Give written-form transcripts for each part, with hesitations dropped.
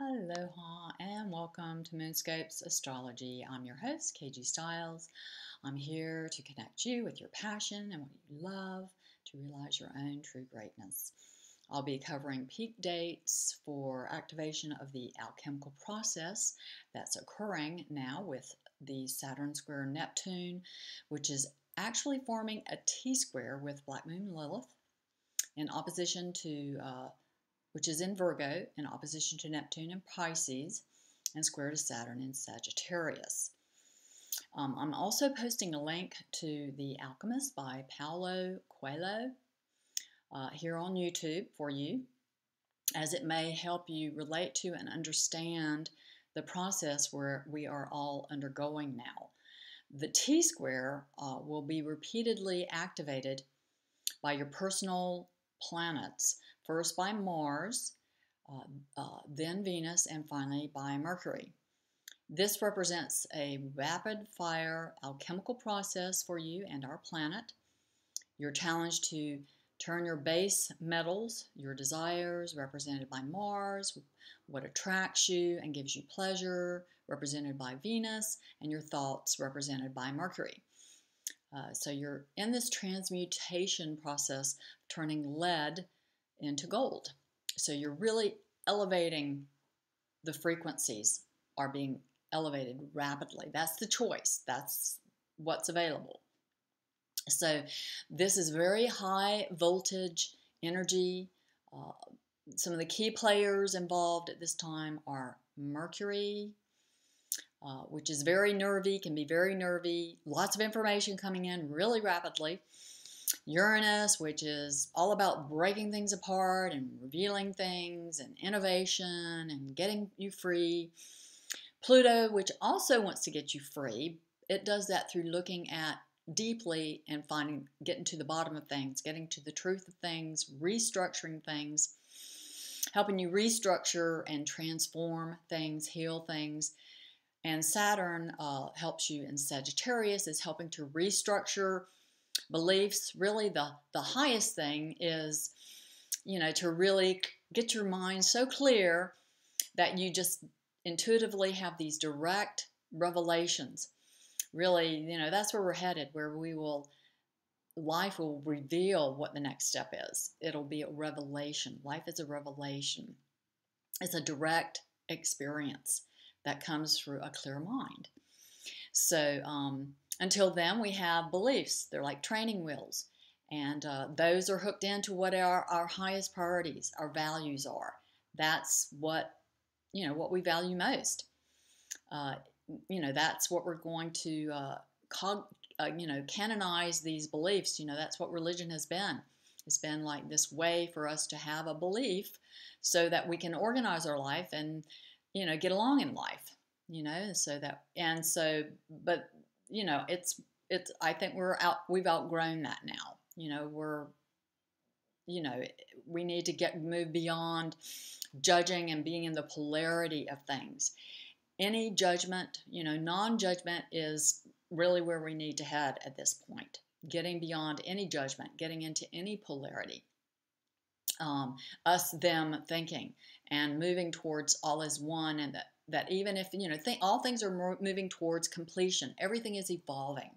Aloha and welcome to Moonscapes Astrology. I'm your host, KG STILES. I'm here to connect you with your passion and what you love to realize your own true greatness. I'll be covering peak dates for activation of the alchemical process that's occurring now with the Saturn square Neptune, which is actually forming a T-square with Black Moon Lilith in opposition to which is in Virgo, in opposition to Neptune in Pisces, and square to Saturn in Sagittarius. I'm also posting a link to The Alchemist by Paulo Coelho here on YouTube for you, as it may help you relate to and understand the process where we are all undergoing now. The T-square will be repeatedly activated by your personal planets, first by Mars, then Venus, and finally by Mercury. This represents a rapid-fire alchemical process for you and our planet. You're challenged to turn your base metals, your desires, represented by Mars, what attracts you and gives you pleasure, represented by Venus, and your thoughts, represented by Mercury. So you're in this transmutation process, turning lead into gold. So you're really elevating, the frequencies are being elevated rapidly. That's the choice. That's what's available. So this is very high voltage energy. Some of the key players involved at this time are Mercury, which is very nervy, can be very nervy, lots of information coming in really rapidly. Uranus, which is all about breaking things apart and revealing things and innovation and getting you free. Pluto, which also wants to get you free. It does that through looking at deeply and getting to the bottom of things, getting to the truth of things, restructuring things, helping you restructure and transform things, heal things. And Saturn helps you in Sagittarius, is helping to restructure beliefs. Really the highest thing is, to really get your mind so clear that you just intuitively have these direct revelations. Really, that's where we're headed, where life will reveal what the next step is. It'll be a revelation. Life is a revelation. It's a direct experience that comes through a clear mind. So until then, we have beliefs. They're like training wheels. And those are hooked into what our highest priorities, our values are. That's what we value most. That's what we're going to canonize these beliefs. That's what religion has been. It's been like this way for us to have a belief so that we can organize our life and, get along in life, but I think we've outgrown that now. We need to move beyond judging and being in the polarity of things. Any judgment, non-judgment is really where we need to head at this point. Getting beyond any judgment, getting into any polarity. Us, them thinking, and moving towards all as one, and that even if, all things are moving towards completion. Everything is evolving.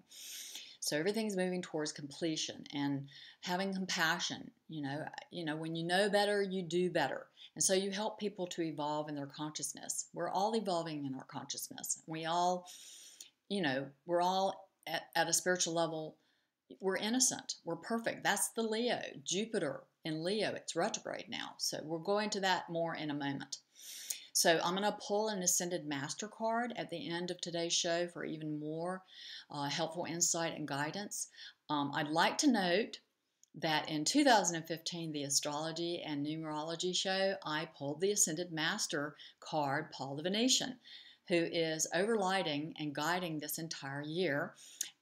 So everything's moving towards completion, and having compassion. When you know better, you do better. And so you help people to evolve in their consciousness. We're all evolving in our consciousness. We're all at a spiritual level, we're innocent. We're perfect. That's the Leo. Jupiter in Leo, it's retrograde now. So we'll go into that more in a moment. So I'm going to pull an Ascended Master card at the end of today's show for even more helpful insight and guidance. I'd like to note that in 2015, the Astrology and Numerology show, I pulled the Ascended Master card, Paul the Venetian, who is overlighting and guiding this entire year.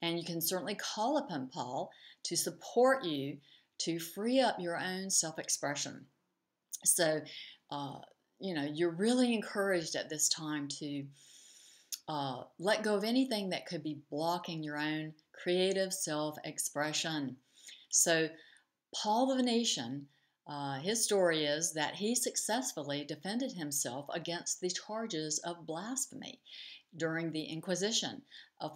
And you can certainly call upon Paul to support you to free up your own self-expression. So, you're really encouraged at this time to let go of anything that could be blocking your own creative self-expression. So Paul the Venetian His story is that he successfully defended himself against the charges of blasphemy during the Inquisition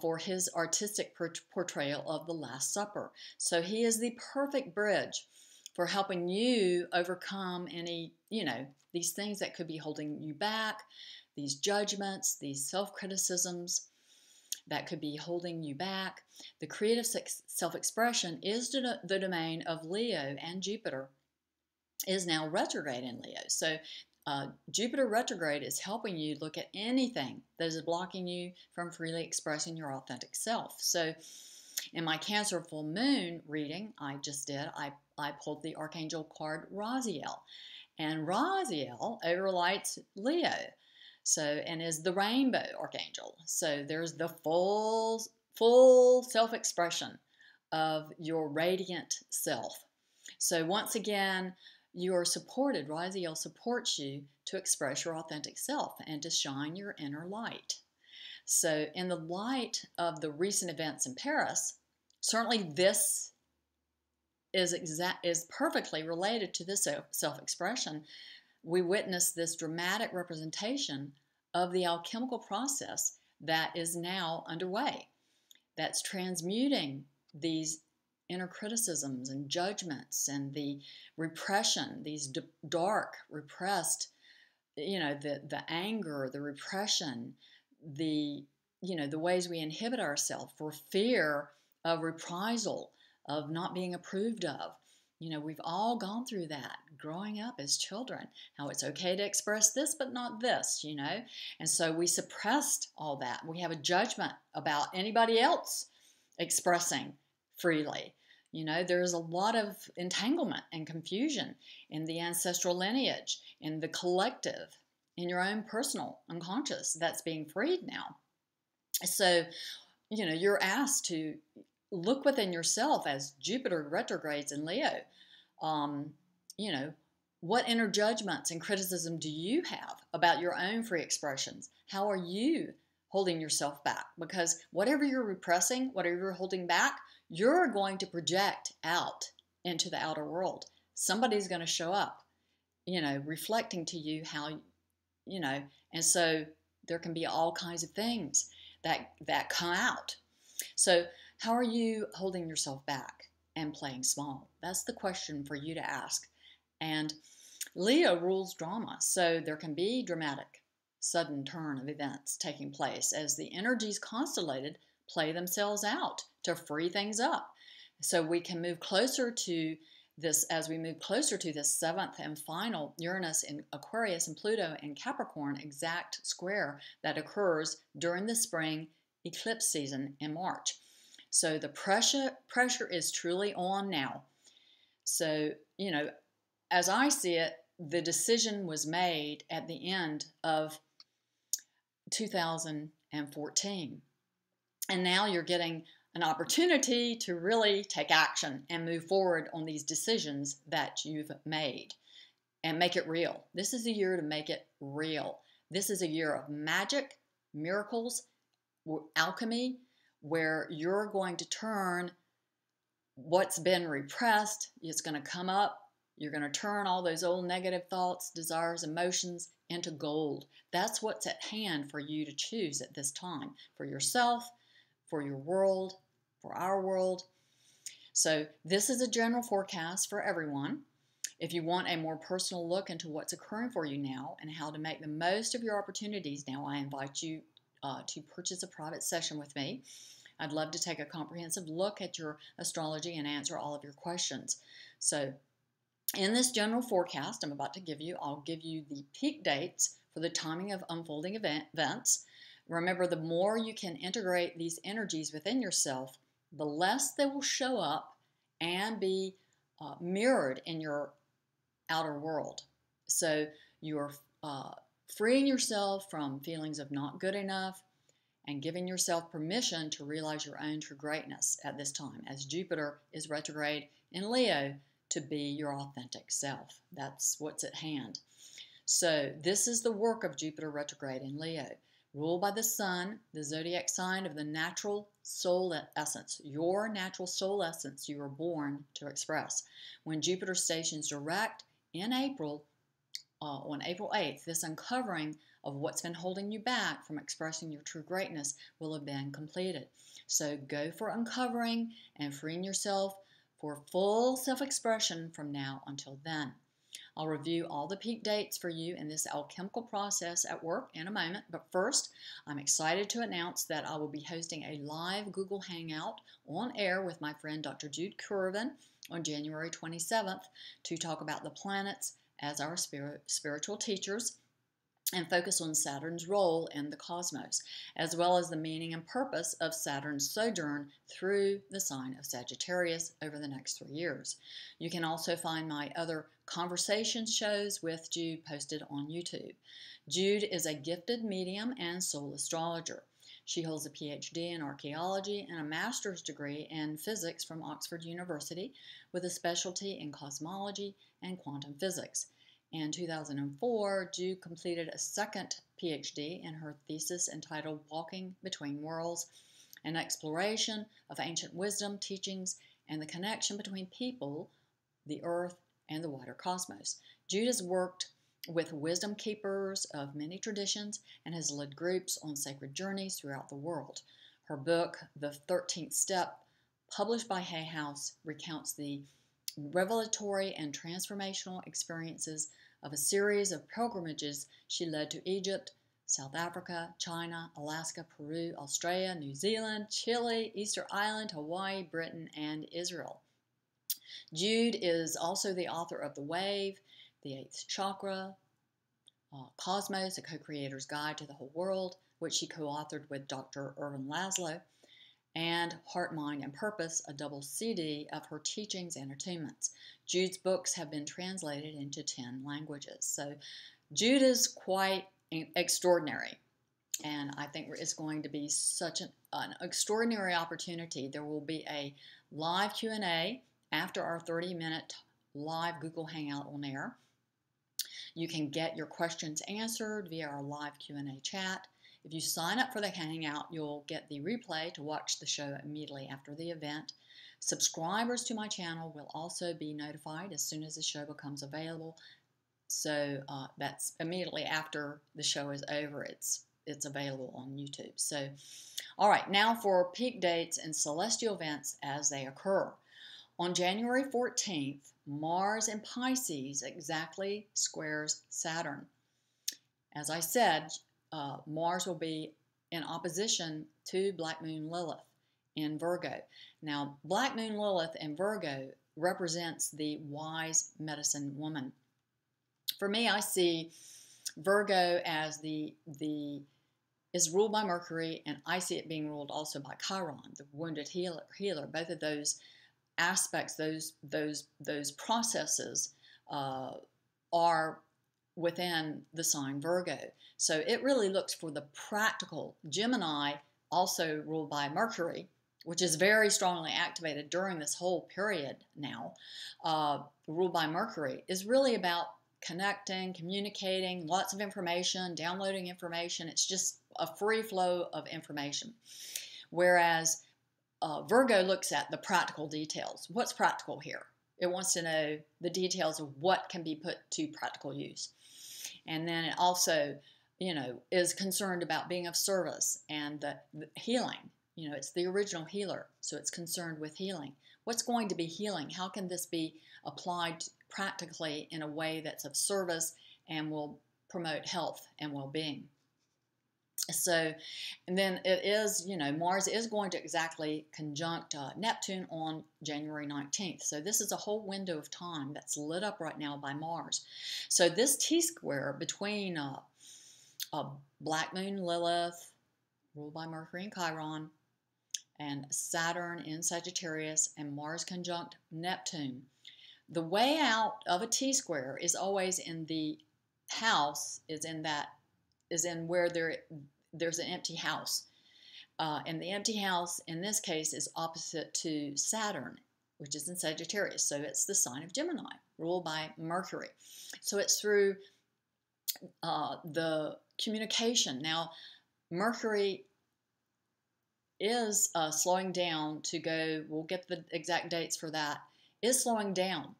for his artistic portrayal of the Last Supper. So he is the perfect bridge for helping you overcome any, these things that could be holding you back, these judgments, these self-criticisms that could be holding you back. The creative self-expression is the domain of Leo, and Jupiter is now retrograde in Leo. So Jupiter retrograde is helping you look at anything that is blocking you from freely expressing your authentic self. So in my Cancer full moon reading I just did, I pulled the Archangel card Raziel. And Raziel overlights Leo. So, and is the rainbow archangel. So there's the full self-expression of your radiant self. So once again, you are supported. Raziel supports you to express your authentic self and to shine your inner light. So in the light of the recent events in Paris, certainly this is perfectly related to this self-expression. We witness this dramatic representation of the alchemical process that is now underway, that's transmuting these inner criticisms and judgments and the repression, these dark, repressed, the anger, the repression, the ways we inhibit ourselves for fear of reprisal, of not being approved of. We've all gone through that growing up as children, how it's okay to express this but not this, and so we suppressed all that. We have a judgment about anybody else expressing freely. There's a lot of entanglement and confusion in the ancestral lineage, in the collective, in your own personal unconscious that's being freed now. So, you're asked to look within yourself as Jupiter retrogrades in Leo. What inner judgments and criticism do you have about your own free expressions? How are you holding yourself back? Because whatever you're repressing, whatever you're holding back, you're going to project out into the outer world. Somebody's going to show up, reflecting to you how, and so there can be all kinds of things that come out. So how are you holding yourself back and playing small? That's the question for you to ask. And Leo rules drama, so there can be dramatic, sudden turn of events taking place as the energies constellated play themselves out to free things up. So we can move closer to this, as we move closer to this seventh and final Uranus in Aquarius and Pluto in Capricorn exact square that occurs during the spring eclipse season in March. So the pressure is truly on now. So, as I see it, the decision was made at the end of 2014. And now you're getting an opportunity to really take action and move forward on these decisions that you've made and make it real. This is a year to make it real. This is a year of magic, miracles, alchemy, where you're going to turn what's been repressed, it's going to come up. You're going to turn all those old negative thoughts, desires, emotions into gold. That's what's at hand for you to choose at this time, for yourself, for your world, for our world. So this is a general forecast for everyone. If you want a more personal look into what's occurring for you now and how to make the most of your opportunities now, I invite you to purchase a private session with me. I'd love to take a comprehensive look at your astrology and answer all of your questions. So in this general forecast I'm about to give you, I'll give you the peak dates for the timing of unfolding events. Remember, the more you can integrate these energies within yourself, the less they will show up and be mirrored in your outer world. So you're freeing yourself from feelings of not good enough and giving yourself permission to realize your own true greatness at this time, as Jupiter is retrograde in Leo, to be your authentic self. That's what's at hand. So this is the work of Jupiter retrograde in Leo. ruled by the sun, the zodiac sign of the natural soul essence, your natural soul essence you were born to express. When Jupiter stations direct in April, on April 8th, this uncovering of what's been holding you back from expressing your true greatness will have been completed. So go for uncovering and freeing yourself for full self-expression from now until then. I'll review all the peak dates for you in this alchemical process at work in a moment, but first, I'm excited to announce that I will be hosting a live Google Hangout on air with my friend Dr. Jude Curvin on January 27th to talk about the planets as our spiritual teachers and focus on Saturn's role in the cosmos, as well as the meaning and purpose of Saturn's sojourn through the sign of Sagittarius over the next 3 years. You can also find my other conversation shows with Jude posted on YouTube. Jude is a gifted medium and soul astrologer. She holds a PhD in archaeology and a master's degree in physics from Oxford University with a specialty in cosmology and quantum physics. In 2004, Jude completed a second PhD in her thesis entitled Walking Between Worlds, an exploration of ancient wisdom, teachings, and the connection between people, the earth, and the wider cosmos. Jude has worked with wisdom keepers of many traditions and has led groups on sacred journeys throughout the world. Her book, The 13th Step, published by Hay House, recounts the revelatory and transformational experiences of a series of pilgrimages she led to Egypt, South Africa, China, Alaska, Peru, Australia, New Zealand, Chile, Easter Island, Hawaii, Britain, and Israel. Jude is also the author of The Wave, The Eighth Chakra, Cosmos, A Co-Creator's Guide to the Whole World, which she co-authored with Dr. Ervin Laszlo, and Heart, Mind, and Purpose, a double CD of her teachings and attunements. Jude's books have been translated into 10 languages. So Jude is quite extraordinary, and I think it's going to be such an extraordinary opportunity. There will be a live Q&A after our 30-minute live Google Hangout on air. You can get your questions answered via our live Q&A chat. If you sign up for the Hangout, you'll get the replay to watch the show immediately after the event. Subscribers to my channel will also be notified as soon as the show becomes available. So that's immediately after the show is over. It's available on YouTube. So, all right, now for peak dates and celestial events as they occur. On January 14th, Mars in Pisces exactly squares Saturn. As I said, Mars will be in opposition to Black Moon Lilith in Virgo. Now, Black Moon Lilith in Virgo represents the wise medicine woman. For me, I see Virgo as is ruled by Mercury, and I see it being ruled also by Chiron, the wounded healer. Both of those aspects, those processes are within the sign Virgo. So it really looks for the practical. Gemini, also ruled by Mercury, which is very strongly activated during this whole period now, ruled by Mercury, is really about connecting, communicating, lots of information, downloading information. It's just a free flow of information. Whereas Virgo looks at the practical details. What's practical here? It wants to know the details of what can be put to practical use. And then it also, is concerned about being of service and the healing. It's the original healer, so it's concerned with healing. What's going to be healing? How can this be applied practically in a way that's of service and will promote health and well-being? So, and then it is, Mars is going to exactly conjunct Neptune on January 19th. So this is a whole window of time that's lit up right now by Mars. So this T-square between Black Moon Lilith, ruled by Mercury and Chiron, and Saturn in Sagittarius, and Mars conjunct Neptune. The way out of a T-square is always in the house, is in where there's an empty house. And the empty house, in this case, is opposite to Saturn, which is in Sagittarius. So it's the sign of Gemini, ruled by Mercury. So it's through the communication. Now, Mercury is slowing down to go, we'll get the exact dates for that, is slowing down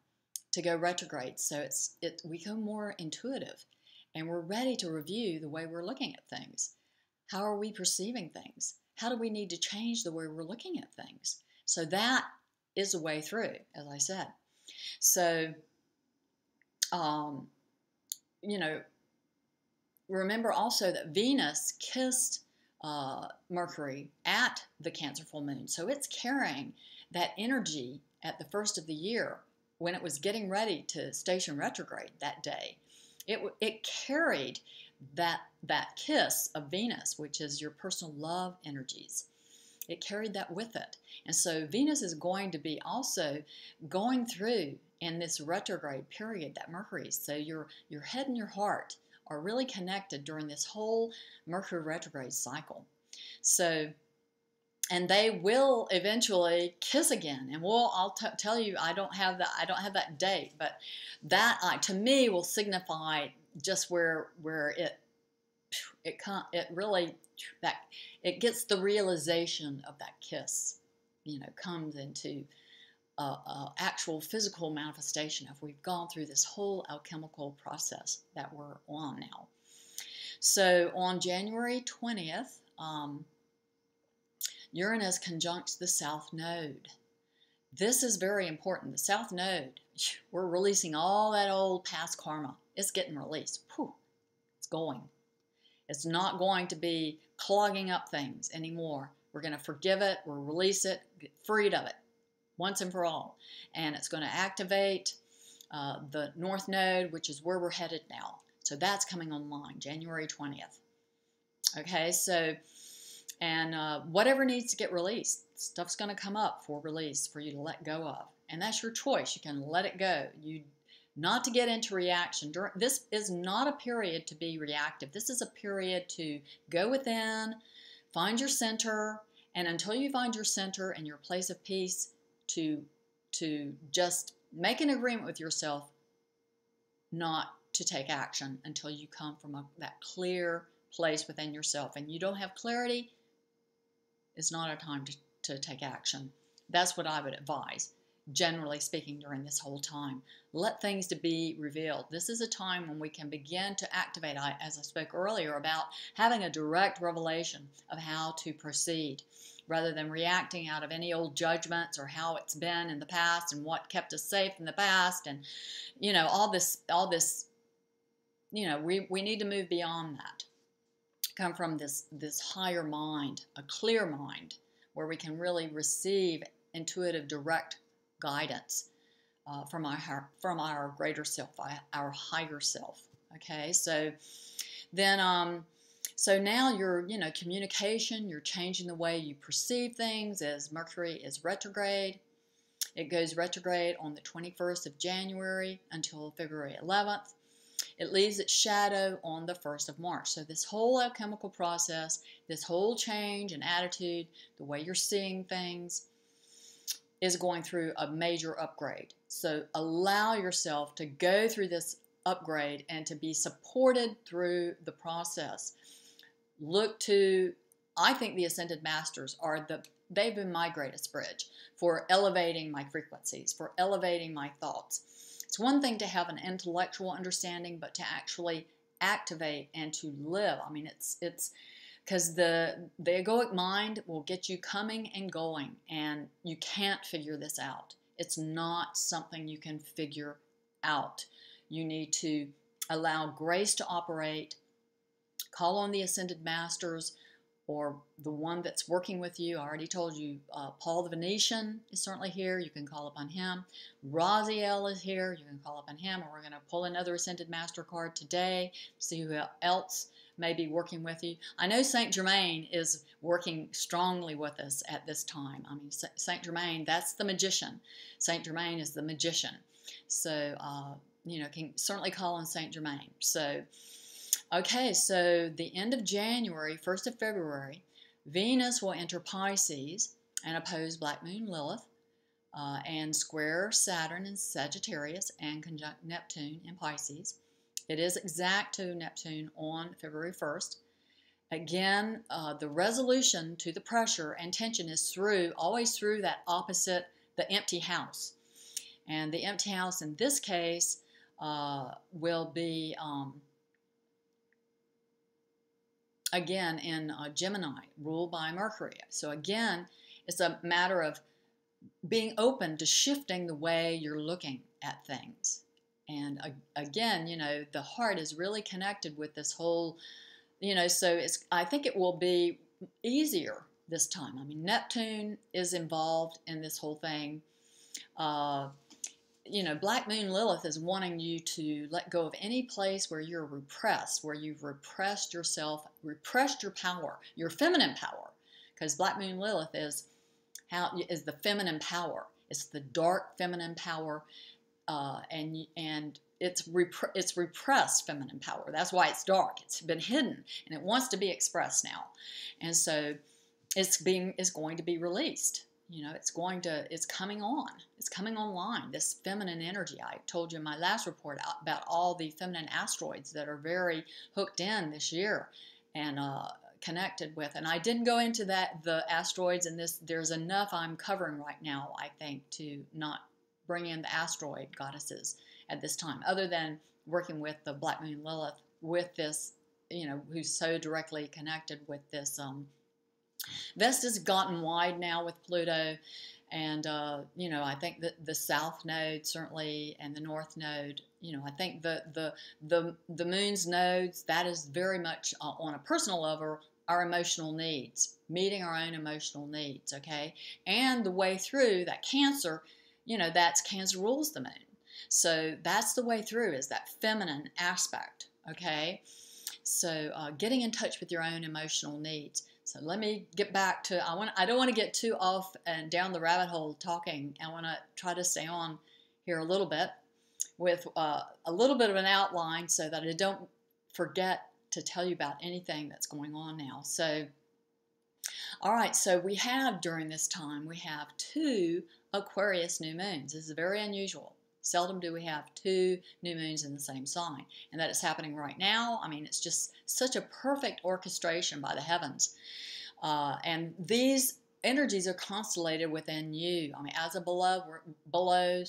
to go retrograde. So we go more intuitive, and we're ready to review the way we're looking at things. How are we perceiving things? How do we need to change the way we're looking at things? So that is a way through, as I said. So, you know, remember also that Venus kissed Mercury at the Cancer full moon. So it's carrying that energy at the first of the year when it was getting ready to station retrograde that day. It carried that kiss of Venus, which is your personal love energies. It carried that with it. And so Venus is going to be also going through in this retrograde period that Mercury. So your head and your heart are really connected during this whole Mercury retrograde cycle. So, and they will eventually kiss again. And I'll tell you, I don't have that date, but that to me will signify just where it really gets the realization of that kiss, comes into actual physical manifestation if we've gone through this whole alchemical process that we're on now. So on January 20th, Uranus conjuncts the South Node. This is very important. The South Node, we're releasing all that old past karma. It's getting released. Whew, it's going. It's not going to be clogging up things anymore. We're going to forgive it, we'll release it, get freed of it once and for all. And it's going to activate the North Node, which is where we're headed now. So that's coming online, January 20th. Okay, so, and whatever needs to get released, stuff's going to come up for release for you to let go of. And that's your choice. You can let it go. Not to get into reaction. This is not a period to be reactive. This is a period to go within, find your center, and until you find your center and your place of peace, to just make an agreement with yourself not to take action until you come from that clear place within yourself. And you don't have clarity, it's not a time to take action. That's what I would advise, generally speaking, during this whole time. Let things to be revealed. This is a time when we can begin to activate, as I spoke earlier, about having a direct revelation of how to proceed, rather than reacting out of any old judgments or how it's been in the past and what kept us safe in the past, and all this we need to move beyond that. Come from this higher mind, a clear mind, where we can really receive intuitive, direct guidance from our greater self, our higher self. Okay, so then so now your communication, you're changing the way you perceive things as Mercury is retrograde. It goes retrograde on the 21st of January until February 11th. It leaves its shadow on the 1st of March. So this whole alchemical process, this whole change in attitude, the way you're seeing things, is going through a major upgrade. So allow yourself to go through this upgrade and to be supported through the process. Look to, I think the Ascended Masters they've been my greatest bridge for elevating my frequencies, for elevating my thoughts. It's one thing to have an intellectual understanding, but to actually activate and to live. I mean, it's because the egoic mind will get you coming and going, and you can't figure this out. It's not something you can figure out. You need to allow grace to operate, call on the Ascended Masters, or the one that's working with you. I already told you, Paul the Venetian is certainly here. You can call upon him. Raziel is here. You can call upon him. And we're going to pull another Ascended Master card today, see who else may be working with you. I know Saint Germain is working strongly with us at this time. I mean, Saint Germain, that's the magician. Saint Germain is the magician. So, can certainly call on Saint Germain. So, okay, so the end of January, 1st of February, Venus will enter Pisces and oppose Black Moon Lilith, and square Saturn in Sagittarius and conjunct Neptune in Pisces. It is exact to Neptune on February 1st. again, the resolution to the pressure and tension is always through that opposite, the empty house. And the empty house in this case will be, again, in Gemini, ruled by Mercury. So again, it's a matter of being open to shifting the way you're looking at things. And again, the heart is really connected with this whole, so I think it will be easier this time. I mean, Neptune is involved in this whole thing. Black Moon Lilith is wanting you to let go of any place where you're repressed, where you've repressed yourself, repressed your power, your feminine power. Because Black Moon Lilith is the feminine power. It's the dark feminine power, and it's repressed feminine power. That's why it's dark. It's been hidden, and it wants to be expressed now. And so it's going to be released. It's coming on. It's coming online, this feminine energy. I told you in my last report about all the feminine asteroids that are very hooked in this year and connected with. And I didn't go into the asteroids in this. There's enough I'm covering right now, I think, to not bring in the asteroid goddesses at this time, other than working with the Black Moon Lilith with this, who's so directly connected with this. Vesta's gotten wide now with Pluto, and I think that the South Node certainly and the North Node, I think the Moon's nodes, that is very much on a personal level our emotional needs, meeting our own emotional needs, okay? And the way through that Cancer, that's Cancer rules the Moon, so that's the way through, is that feminine aspect, okay? So getting in touch with your own emotional needs. So let me get back to, I don't want to get too off and down the rabbit hole talking. I want to try to stay on here a little bit with a little bit of an outline so that I don't forget to tell you about anything that's going on now. So, all right, so we have, during this time, we have 2 Aquarius new moons. This is very unusual. Seldom do we have 2 new moons in the same sign. And that is happening right now. I mean, it's just such a perfect orchestration by the heavens. And these energies are constellated within you. I mean, as above, so below,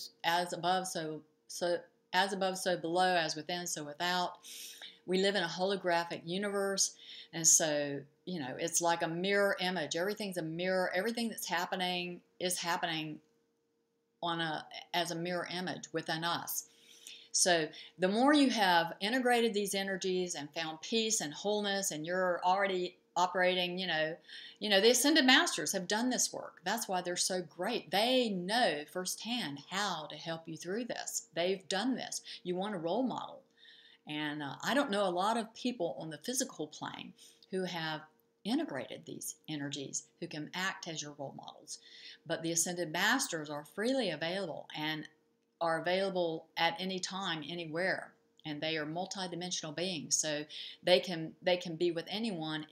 as within, so without. We live in a holographic universe. And so, it's like a mirror image. Everything's a mirror. Everything that's happening is happening as a mirror image within us. So the more you have integrated these energies and found peace and wholeness, and you're already operating, the Ascended Masters have done this work. That's why they're so great. They know firsthand how to help you through this. They've done this. You want a role model. And I don't know a lot of people on the physical plane who have integrated these energies, who can act as your role models. But the Ascended Masters are freely available and are available at any time, anywhere. And they are multidimensional beings, so they can be with anyone.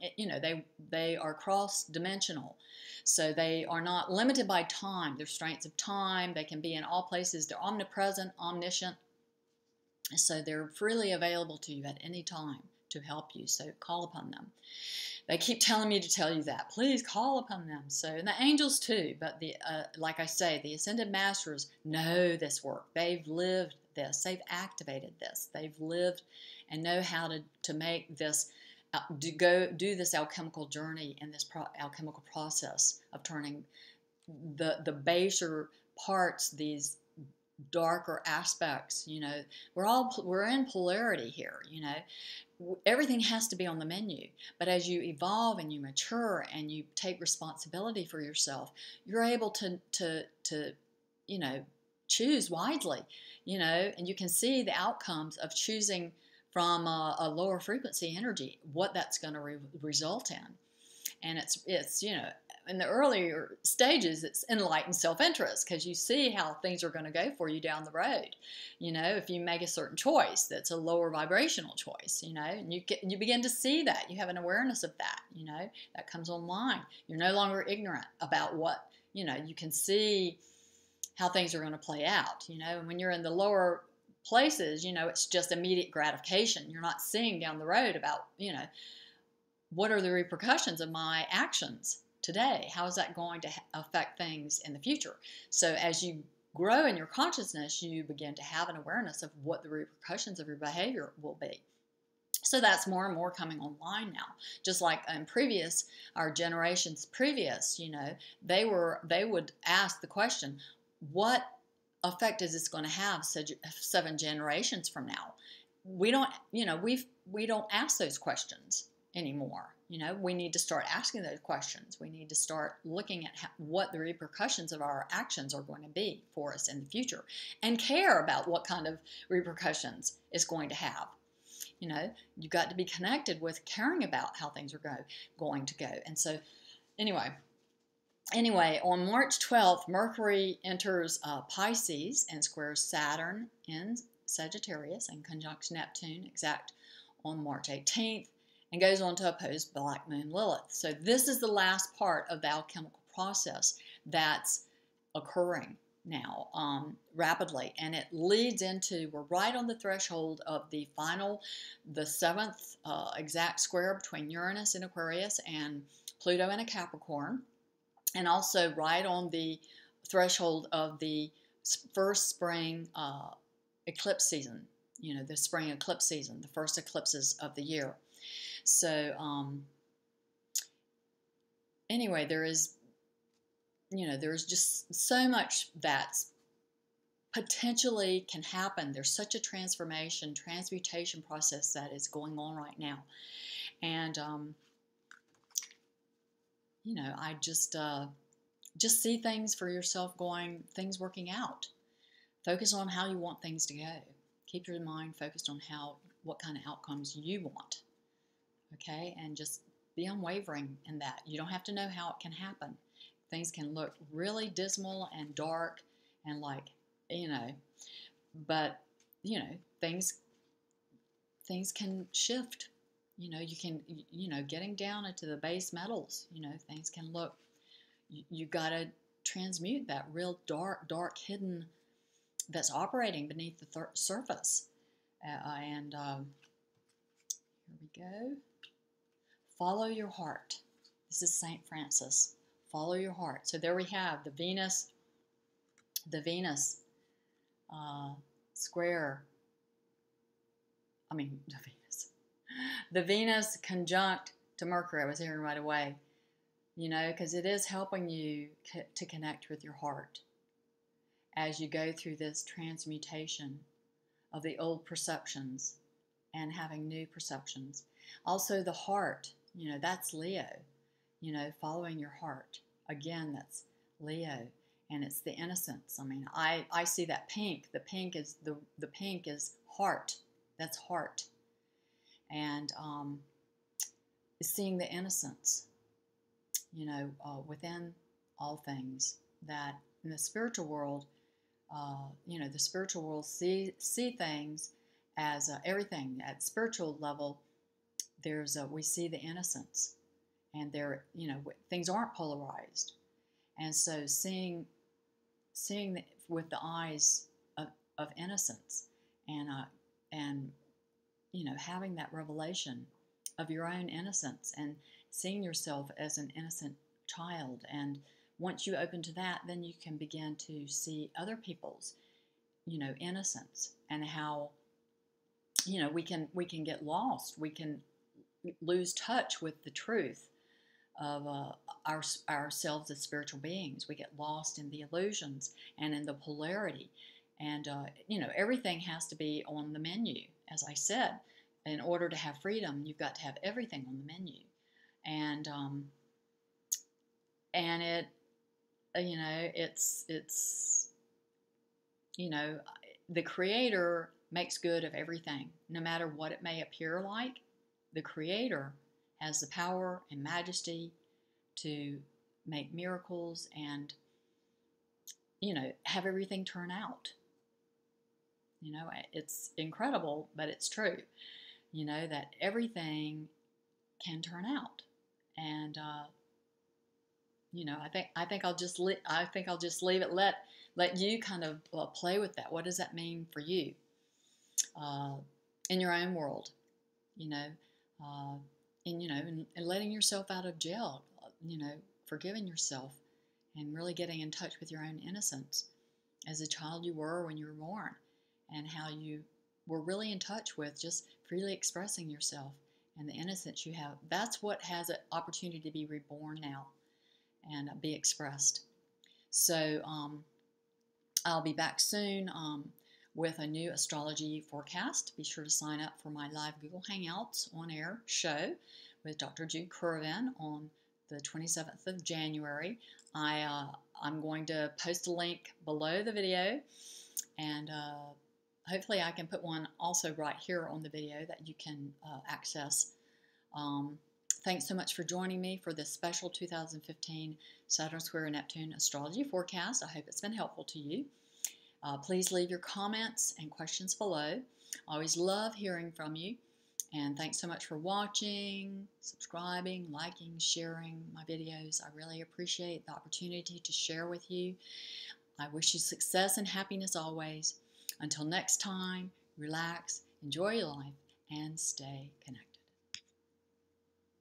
They are cross-dimensional, so they are not limited by time. Their strengths of time. They can be in all places. They're omnipresent, omniscient. So they're freely available to you at any time to help you. So call upon them. They keep telling me to tell you that. Please call upon them. So, and the angels too. But like I say, the Ascended Masters know this work. They've lived this. They've activated this. They've lived and know how to make this, do this alchemical journey and this alchemical process of turning the baser parts, these darker aspects. We're in polarity here. Everything has to be on the menu. But as you evolve and you mature and you take responsibility for yourself, you're able to choose wisely, and you can see the outcomes of choosing from a lower frequency energy, what that's going to result in. And it's in the earlier stages, it's enlightened self-interest, because you see how things are going to go for you down the road. If you make a certain choice that's a lower vibrational choice, and you begin to see that. You have an awareness of that, that comes online. You're no longer ignorant about what, you can see how things are going to play out, and when you're in the lower places, it's just immediate gratification. You're not seeing down the road about, what are the repercussions of my actions today? How is that going to affect things in the future? So as you grow in your consciousness, you begin to have an awareness of what the repercussions of your behavior will be. So that's more and more coming online now. Just like in our generations previous, they would ask the question, what effect is this going to have 7 generations from now? We don't, we don't ask those questions anymore. We need to start asking those questions. We need to start looking at what the repercussions of our actions are going to be for us in the future, and care about what kind of repercussions it's going to have. You've got to be connected with caring about how things are going to go. And so, anyway, on March 12th, Mercury enters Pisces and squares Saturn in Sagittarius and conjuncts Neptune exact on March 18th, and goes on to oppose Black Moon Lilith. So this is the last part of the alchemical process that's occurring now rapidly, and it leads into, we're right on the threshold of the 7th exact square between Uranus in Aquarius and Pluto in a Capricorn, and also right on the threshold of the first spring eclipse season, the spring eclipse season, the first eclipses of the year. So anyway, there's just so much that's potentially can happen. There's such a transmutation process that is going on right now. And, I just see things for yourself things working out. Focus on how you want things to go. Keep your mind focused on what kind of outcomes you want. Okay? And just be unwavering in that. You don't have to know how it can happen. Things can look really dismal and dark and but, things can shift. You can, getting down into the base metals, things can look, you got to transmute that real dark hidden that's operating beneath the surface. Here we go. Follow your heart. This is St. Francis. Follow your heart. So there we have the Venus square. The Venus conjunct to Mercury. I was hearing right away, because it is helping you to connect with your heart as you go through this transmutation of the old perceptions and having new perceptions. Also the heart, that's Leo, following your heart. Again, that's Leo, and it's the innocence. I see that pink. The pink is heart. That's heart. And seeing the innocence, within all things, that in the spiritual world, the spiritual world see things as everything at spiritual level. We see the innocence, and things aren't polarized, and so seeing with the eyes of innocence, and having that revelation of your own innocence and seeing yourself as an innocent child. And once you open to that, then you can begin to see other people's, innocence, and how, we can get lost. We can lose touch with the truth of ourselves as spiritual beings. We get lost in the illusions and in the polarity. And, everything has to be on the menu. As I said, in order to have freedom, you've got to have everything on the menu. And it, it's the Creator makes good of everything, no matter what it may appear like. The Creator has the power and majesty to make miracles and, have everything turn out. It's incredible, but it's true, that everything can turn out. And, I think I'll just leave it. Let you kind of play with that. What does that mean for you in your own world? and letting yourself out of jail, forgiving yourself and really getting in touch with your own innocence as a child you were when you were born, and how you were really in touch with just freely expressing yourself and the innocence you have. That's what has an opportunity to be reborn now and be expressed. So I'll be back soon with a new astrology forecast. Be sure to sign up for my live Google Hangouts on-air show with Dr. Jude Curvin on the 27th of January. I'm going to post a link below the video, and hopefully I can put one also right here on the video that you can access. Thanks so much for joining me for this special 2015 Saturn Square Neptune astrology forecast. I hope it's been helpful to you. Please leave your comments and questions below. I always love hearing from you. And thanks so much for watching, subscribing, liking, sharing my videos. I really appreciate the opportunity to share with you. I wish you success and happiness always. Until next time, relax, enjoy your life, and stay connected.